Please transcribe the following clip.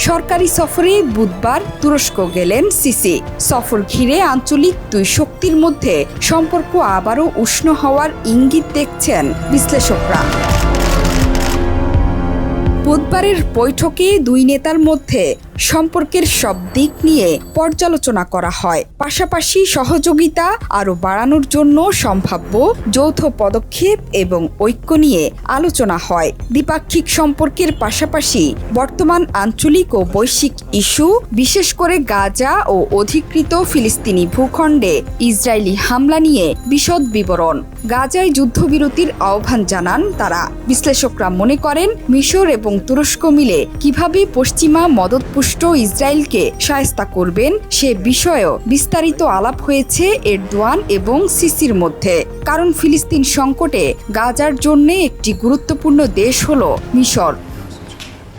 সরকারি সফরে বুধবার তুরস্ক গেলেন সিসি। সফর ঘিরে আঞ্চলিক দুই শক্তির মধ্যে সম্পর্ক আবারও উষ্ণ হওয়ার ইঙ্গিত দেখছেন বিশ্লেষকরা। বুধবারের বৈঠকে দুই নেতার মধ্যে সম্পর্কের সব দিক নিয়ে পর্যালোচনা করা হয়। পাশাপাশি সহযোগিতা আরও বাড়ানোর জন্য সম্ভাব্য যৌথ পদক্ষেপ এবং ঐক্য নিয়ে আলোচনা হয়। দ্বিপাক্ষিক সম্পর্কের পাশাপাশি বর্তমান আঞ্চলিক ও বৈশ্বিক ইস্যু, বিশেষ করে গাজা ও অধিকৃত ফিলিস্তিনি ভূখণ্ডে ইসরায়েলি হামলা নিয়ে বিশদ বিবরণ। গাজায় যুদ্ধবিরতির আহ্বান জানান তারা। বিশ্লেষকরা মনে করেন, মিশর এবং তুরস্ক মিলে কিভাবে পশ্চিমা মদতপুষ্ট ইসরায়েলকে শায়েস্তা করবেন সে বিষয়েও বিস্তারিত আলাপ হয়েছে এরদোয়ান এবং সিসির মধ্যে। কারণ ফিলিস্তিন সংকটে গাজার জন্য একটি গুরুত্বপূর্ণ দেশ হল মিশর।